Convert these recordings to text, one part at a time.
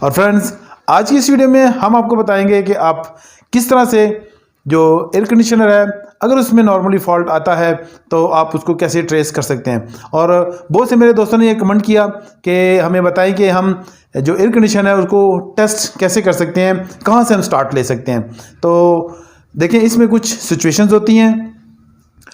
और फ्रेंड्स, आज की इस वीडियो में हम आपको बताएंगे कि आप किस तरह से जो एयर कंडीशनर है, अगर उसमें नॉर्मली फॉल्ट आता है तो आप उसको कैसे ट्रेस कर सकते हैं। और बहुत से मेरे दोस्तों ने ये कमेंट किया कि हमें बताएं कि हम जो एयर कंडीशन है उसको टेस्ट कैसे कर सकते हैं, कहाँ से हम स्टार्ट ले सकते हैं। तो देखें, इसमें कुछ सिचुएशंस होती हैं,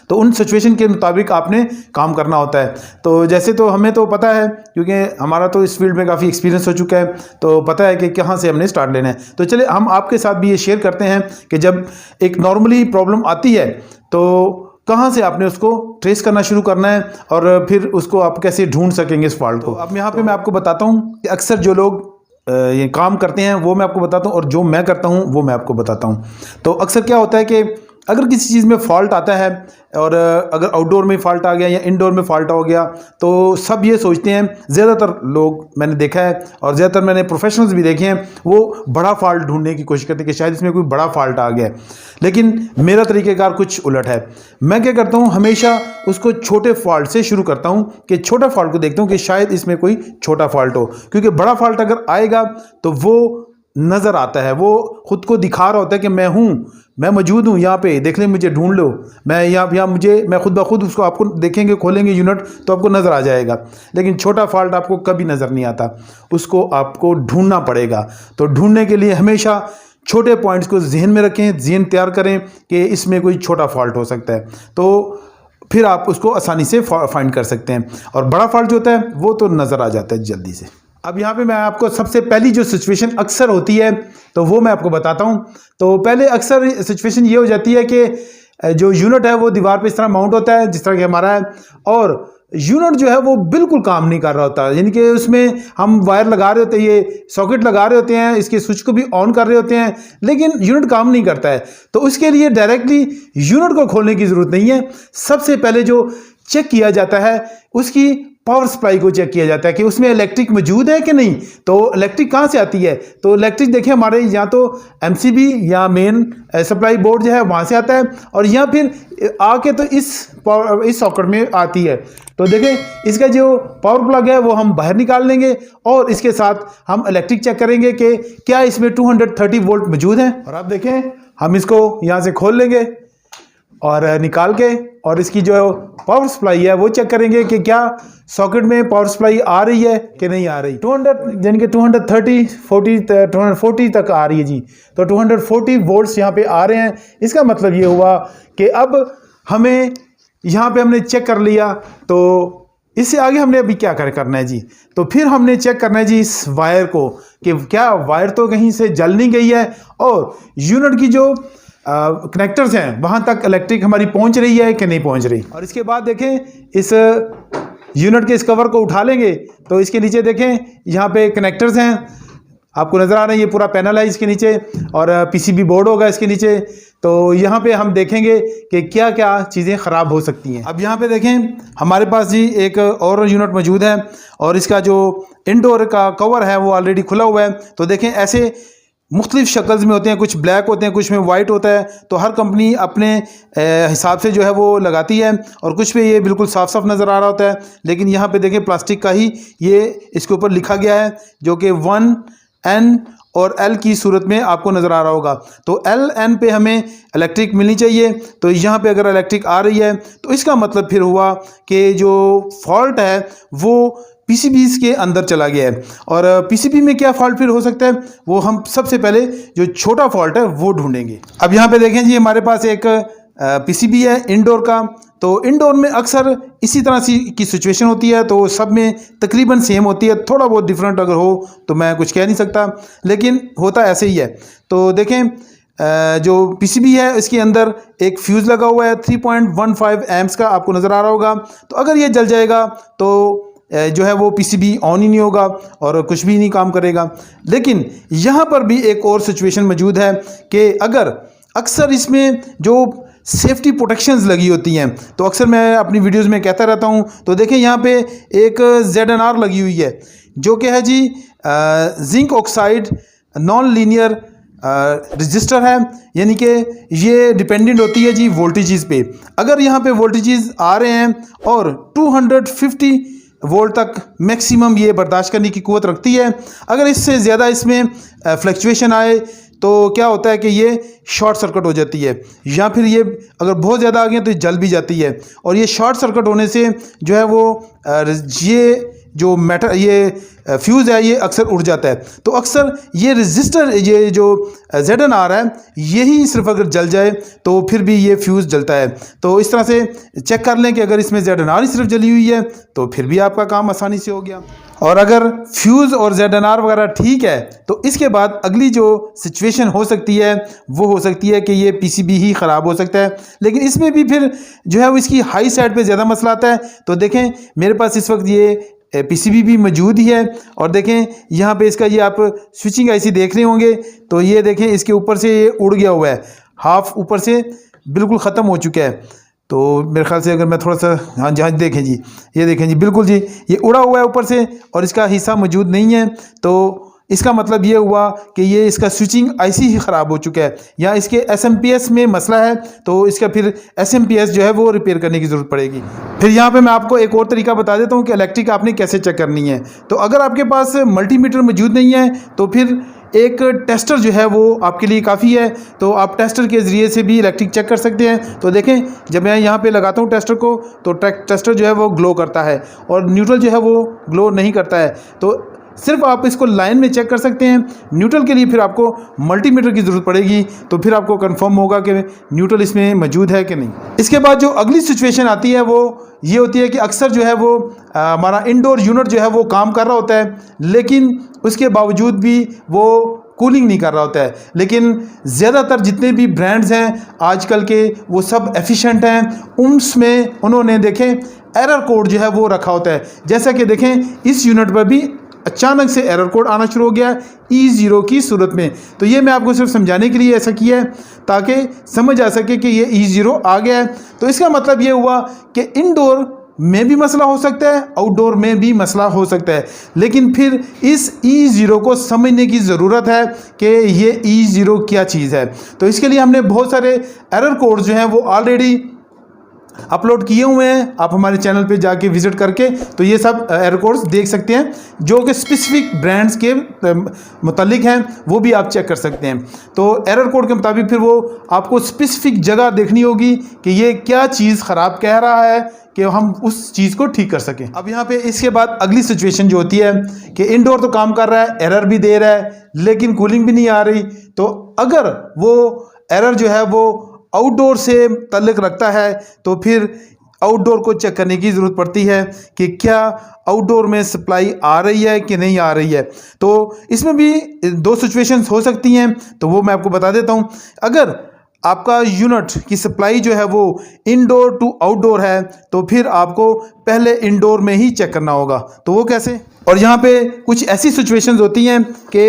तो उन सिचुएशन के मुताबिक आपने काम करना होता है। तो जैसे तो हमें तो पता है, क्योंकि हमारा तो इस फील्ड में काफ़ी एक्सपीरियंस हो चुका है, तो पता है कि कहाँ से हमने स्टार्ट लेना है। तो चलिए हम आपके साथ भी ये शेयर करते हैं कि जब एक नॉर्मली प्रॉब्लम आती है तो कहाँ से आपने उसको ट्रेस करना शुरू करना है और फिर उसको आप कैसे ढूंढ सकेंगे इस फॉल्ट को। अब यहाँ पे मैं आपको बताता हूँ कि अक्सर जो लोग ये काम करते हैं वो मैं आपको बताता हूँ, और जो मैं करता हूँ वो मैं आपको बताता हूँ। तो अक्सर क्या होता है कि अगर किसी चीज़ में फॉल्ट आता है, और अगर आउटडोर में फॉल्ट आ गया या इंडोर में फॉल्ट हो गया, तो सब ये सोचते हैं, ज़्यादातर लोग मैंने देखा है और ज़्यादातर मैंने प्रोफेशनल्स भी देखे हैं, वो बड़ा फॉल्ट ढूंढने की कोशिश करते हैं कि शायद इसमें कोई बड़ा फॉल्ट आ गया है। लेकिन मेरा तरीक़ेकार कुछ उलट है। मैं क्या करता हूँ, हमेशा उसको छोटे फॉल्ट से शुरू करता हूँ कि छोटा फॉल्ट को देखता हूँ कि शायद इसमें कोई छोटा फॉल्ट हो, क्योंकि बड़ा फॉल्ट अगर आएगा तो वो नज़र आता है, वो खुद को दिखा रहा होता है कि मैं हूँ, मैं मौजूद हूँ यहाँ पे, देख लें, मुझे ढूंढ लो, मैं यहाँ मुझे, मैं खुद ब खुद उसको, आपको देखेंगे, खोलेंगे यूनिट तो आपको नज़र आ जाएगा। लेकिन छोटा फॉल्ट आपको कभी नज़र नहीं आता, उसको आपको ढूंढना पड़ेगा। तो ढूंढने के लिए हमेशा छोटे पॉइंट्स को जहन में रखें, जहन तैयार करें कि इसमें कोई छोटा फॉल्ट हो सकता है, तो फिर आप उसको आसानी से फाइंड कर सकते हैं। और बड़ा फॉल्ट जो होता है वो तो नज़र आ जाता है जल्दी से। अब यहाँ पे मैं आपको सबसे पहली जो सिचुएशन अक्सर होती है तो वो मैं आपको बताता हूँ। तो पहले अक्सर सिचुएशन ये हो जाती है कि जो यूनिट है वो दीवार पे इस तरह माउंट होता है जिस तरह कि हमारा है, और यूनिट जो है वो बिल्कुल काम नहीं कर रहा होता, यानी कि उसमें हम वायर लगा रहे होते हैं, ये सॉकेट लगा रहे होते हैं, इसके स्विच को भी ऑन कर रहे होते हैं, लेकिन यूनिट काम नहीं करता है। तो उसके लिए डायरेक्टली यूनिट को खोलने की ज़रूरत नहीं है। सबसे पहले जो चेक किया जाता है उसकी पावर सप्लाई को चेक किया जाता है कि उसमें इलेक्ट्रिक मौजूद है कि नहीं। तो इलेक्ट्रिक कहाँ से आती है, तो इलेक्ट्रिक देखिए हमारे यहाँ तो एमसीबी या मेन सप्लाई बोर्ड जो है वहाँ से आता है, और यहाँ फिर आके तो इस सॉकेट में आती है। तो देखें, इसका जो पावर प्लग है वो हम बाहर निकाल लेंगे, और इसके साथ हम इलेक्ट्रिक चेक करेंगे कि क्या इसमें 230 वोल्ट मौजूद हैं। और आप देखें, हम इसको यहाँ से खोल लेंगे और निकाल के, और इसकी जो पावर सप्लाई है वो चेक करेंगे कि क्या सॉकेट में पावर सप्लाई आ रही है कि नहीं आ रही। 200 यानी कि 240 तक आ रही है जी। तो 240 वोल्ट्स यहाँ पे आ रहे हैं। इसका मतलब ये हुआ कि अब हमें यहाँ पे हमने चेक कर लिया, तो इससे आगे हमने अभी क्या करना है जी। तो फिर हमने चेक करना है जी इस वायर को कि क्या वायर तो कहीं से जल नहीं गई है, और यूनिट की जो कनेक्टर्स हैं वहाँ तक इलेक्ट्रिक हमारी पहुँच रही है कि नहीं पहुँच रही। और इसके बाद देखें, इस यूनिट के इस कवर को उठा लेंगे तो इसके नीचे देखें, यहाँ पे कनेक्टर्स हैं, आपको नज़र आ रहे हैं, ये पूरा पैनल है इसके नीचे, और पीसीबी बोर्ड होगा इसके नीचे। तो यहाँ पे हम देखेंगे कि क्या क्या चीज़ें ख़राब हो सकती हैं। अब यहाँ पे देखें, हमारे पास जी एक और यूनिट मौजूद है, और इसका जो इंडोर का कवर है वो ऑलरेडी खुला हुआ है। तो देखें, ऐसे मुख्तलिफ शक्ल्स में होते हैं, कुछ ब्लैक होते हैं, कुछ में वाइट होता है। तो हर कंपनी अपने हिसाब से जो है वो लगाती है, और कुछ पे ये बिल्कुल साफ साफ नज़र आ रहा होता है। लेकिन यहाँ पे देखें, प्लास्टिक का ही ये इसके ऊपर लिखा गया है, जो कि 1N और L की सूरत में आपको नज़र आ रहा होगा। तो LN पे हमें इलेक्ट्रिक मिलनी चाहिए। तो यहाँ पे अगर इलेक्ट्रिक आ रही है तो इसका मतलब फिर हुआ कि जो फॉल्ट है वो पीसीबीज के अंदर चला गया है। और पीसीबी में क्या फॉल्ट फिर हो सकता है, वो हम सबसे पहले जो छोटा फॉल्ट है वो ढूंढेंगे। अब यहाँ पे देखें जी, हमारे पास एक पीसीबी है इंडोर का। तो इंडोर में अक्सर इसी तरह की सिचुएशन होती है, तो सब में तकरीबन सेम होती है। थोड़ा बहुत डिफरेंट अगर हो तो मैं कुछ कह नहीं सकता, लेकिन होता ऐसे ही है। तो देखें, जो पीसीबी है इसके अंदर एक फ्यूज़ लगा हुआ है 3.15 एम्प्स का, आपको नज़र आ रहा होगा। तो अगर ये जल जाएगा तो जो है वो पीसीबी ऑन ही नहीं होगा और कुछ भी नहीं काम करेगा। लेकिन यहाँ पर भी एक और सिचुएशन मौजूद है कि अगर अक्सर इसमें जो सेफ्टी प्रोटेक्शंस लगी होती हैं, तो अक्सर मैं अपनी वीडियोस में कहता रहता हूँ। तो देखें, यहाँ पे एक ZNR लगी हुई है, जो कि है जी zinc oxide non linear resistor है, यानी कि ये डिपेंडेंट होती है जी वोल्टेजेस पे। अगर यहाँ पे वोल्टेजेस आ रहे हैं और 250 वोल्ट तक मैक्सिमम ये बर्दाश्त करने की कुव्वत रखती है। अगर इससे ज़्यादा इसमें फ्लक्चुएशन आए तो क्या होता है कि ये शॉर्ट सर्किट हो जाती है, या फिर ये अगर बहुत ज़्यादा आ गया तो ये जल भी जाती है। और ये शॉर्ट सर्किट होने से जो है वो ये जो मैटर ये फ्यूज़ है ये अक्सर उड़ जाता है। तो अक्सर ये रजिस्टर ये जो ZNR है यही सिर्फ अगर जल जाए तो फिर भी ये फ्यूज़ जलता है। तो इस तरह से चेक कर लें कि अगर इसमें ZNR ही सिर्फ जली हुई है तो फिर भी आपका काम आसानी से हो गया। और अगर फ्यूज़ और ZNR वगैरह ठीक है तो इसके बाद अगली जो सिचुएशन हो सकती है वो हो सकती है कि ये PCB ही ख़राब हो सकता है। लेकिन इसमें भी फिर जो है वो इसकी हाई साइड पे ज़्यादा मसला आता है। तो देखें मेरे पास इस वक्त ये PCB भी मौजूद ही है, और देखें यहाँ पे इसका ये आप स्विचिंग IC देख रहे होंगे। तो ये देखें इसके ऊपर से ये उड़ गया हुआ है, हाफ ऊपर से बिल्कुल ख़त्म हो चुका है। तो मेरे ख्याल से अगर मैं थोड़ा सा हाँ जी देखें जी, ये देखें जी बिल्कुल जी ये उड़ा हुआ है ऊपर से और इसका हिस्सा मौजूद नहीं है। तो इसका मतलब ये हुआ कि ये इसका स्विचिंग IC ही ख़राब हो चुका है, या इसके SMPS में मसला है। तो इसका फिर SMPS जो है वो रिपेयर करने की ज़रूरत पड़ेगी। फिर यहाँ पे मैं आपको एक और तरीका बता देता हूँ कि इलेक्ट्रिक आपने कैसे चेक करनी है। तो अगर आपके पास मल्टीमीटर मौजूद नहीं है तो फिर एक टेस्टर जो है वो आपके लिए काफ़ी है। तो आप टेस्टर के ज़रिए से भी इलेक्ट्रिक चेक कर सकते हैं। तो देखें जब मैं यहाँ पे लगाता हूँ टेस्टर को तो टेस्टर जो है वो ग्लो करता है और न्यूट्रल जो है वो ग्लो नहीं करता है। तो सिर्फ आप इसको लाइन में चेक कर सकते हैं। न्यूट्रल के लिए फिर आपको मल्टीमीटर की ज़रूरत पड़ेगी, तो फिर आपको कंफर्म होगा कि न्यूट्रल इसमें मौजूद है कि नहीं। इसके बाद जो अगली सिचुएशन आती है वो ये होती है कि अक्सर जो है वो हमारा इंडोर यूनिट जो है वो काम कर रहा होता है, लेकिन उसके बावजूद भी वो कूलिंग नहीं कर रहा होता है। लेकिन ज़्यादातर जितने भी ब्रांड्स हैं आजकल के वो सब एफिशिएंट हैं। उसमें उन्होंने देखें एरर कोड जो है वो रखा होता है। जैसा कि देखें इस यूनिट पर भी अचानक से एरर कोड आना शुरू हो गया E0 की सूरत में। तो ये मैं आपको सिर्फ समझाने के लिए ऐसा किया है ताकि समझ आ सके कि ये E0 आ गया है। तो इसका मतलब ये हुआ कि इंडोर में भी मसला हो सकता है, आउटडोर में भी मसला हो सकता है। लेकिन फिर इस E0 को समझने की ज़रूरत है कि ये E0 क्या चीज़ है। तो इसके लिए हमने बहुत सारे एरर कोड जो हैं वो ऑलरेडी अपलोड किए हुए हैं। आप हमारे चैनल पे जाके विज़िट करके तो ये सब एरर कोड्स देख सकते हैं जो कि स्पेसिफिक ब्रांड्स के मुतालिक हैं, वो भी आप चेक कर सकते हैं। तो एरर कोड के मुताबिक फिर वो आपको स्पेसिफिक जगह देखनी होगी कि ये क्या चीज़ ख़राब कह रहा है कि हम उस चीज़ को ठीक कर सकें। अब यहाँ पे इसके बाद अगली सिचुएशन जो होती है कि इंडोर तो काम कर रहा है, एरर भी दे रहा है, लेकिन कूलिंग भी नहीं आ रही। तो अगर वो एरर जो है वो आउटडोर से ताल्लुक़ रखता है तो फिर आउटडोर को चेक करने की ज़रूरत पड़ती है कि क्या आउटडोर में सप्लाई आ रही है कि नहीं आ रही है। तो इसमें भी दो सिचुएशंस हो सकती हैं, तो वो मैं आपको बता देता हूँ। अगर आपका यूनिट की सप्लाई जो है वो इंडोर टू आउटडोर है तो फिर आपको पहले इंडोर में ही चेक करना होगा। तो वो कैसे? और यहाँ पे कुछ ऐसी सिचुएशंस होती हैं कि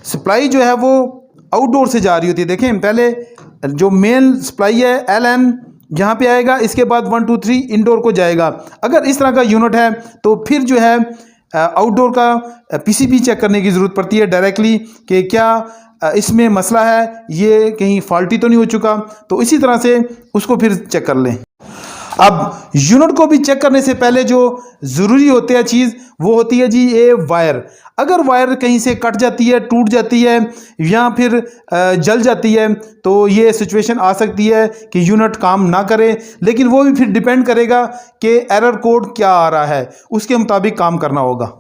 सप्लाई जो है वो आउटडोर से जा रही होती है। देखें पहले जो मेन सप्लाई है LN यहाँ पे आएगा, इसके बाद 1 2 3 इंडोर को जाएगा। अगर इस तरह का यूनिट है तो फिर जो है आउटडोर का PCB चेक करने की ज़रूरत पड़ती है डायरेक्टली कि क्या इसमें मसला है, ये कहीं फॉल्टी तो नहीं हो चुका। तो इसी तरह से उसको फिर चेक कर लें। अब यूनिट को भी चेक करने से पहले जो ज़रूरी होती है चीज़ वो होती है जी ये वायर। अगर वायर कहीं से कट जाती है, टूट जाती है या फिर जल जाती है तो ये सिचुएशन आ सकती है कि यूनिट काम ना करे। लेकिन वो भी फिर डिपेंड करेगा कि एरर कोड क्या आ रहा है, उसके मुताबिक काम करना होगा।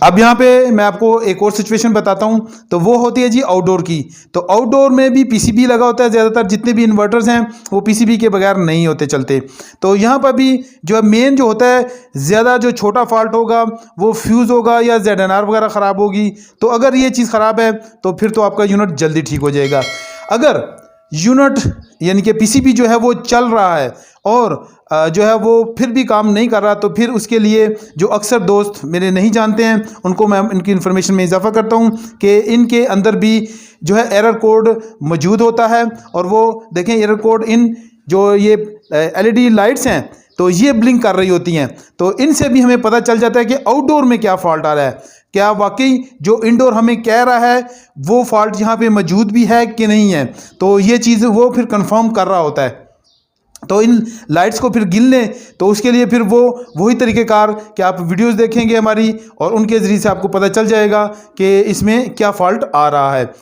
अब यहाँ पे मैं आपको एक और सिचुएशन बताता हूँ, तो वो होती है जी आउटडोर की। तो आउटडोर में भी PCB लगा होता है, ज़्यादातर जितने भी इन्वर्टर्स हैं वो PCB के बगैर नहीं होते चलते। तो यहाँ पर भी जो मेन जो होता है ज़्यादा जो छोटा फॉल्ट होगा वो फ्यूज़ होगा या ZNR वगैरह ख़राब होगी। तो अगर ये चीज़ ख़राब है तो फिर तो आपका यूनिट जल्दी ठीक हो जाएगा। अगर यूनिट यानी कि PCB जो है वो चल रहा है और जो है वो फिर भी काम नहीं कर रहा तो फिर उसके लिए जो अक्सर दोस्त मेरे नहीं जानते हैं उनको मैं इनकी इन्फॉर्मेशन में इजाफा करता हूं कि इनके अंदर भी जो है एरर कोड मौजूद होता है। और वो देखें एरर कोड इन जो ये LED लाइट्स हैं तो ये ब्लिंक कर रही होती हैं। तो इनसे भी हमें पता चल जाता है कि आउटडोर में क्या फ़ॉल्ट आ रहा है, क्या वाकई जो इंडोर हमें कह रहा है वो फॉल्ट यहाँ पे मौजूद भी है कि नहीं है। तो ये चीज़ वो फिर कंफर्म कर रहा होता है। तो इन लाइट्स को फिर गिन लें, तो उसके लिए फिर वही तरीक़ेकार कि आप वीडियोस देखेंगे हमारी और उनके ज़रिए से आपको पता चल जाएगा कि इसमें क्या फ़ॉल्ट आ रहा है।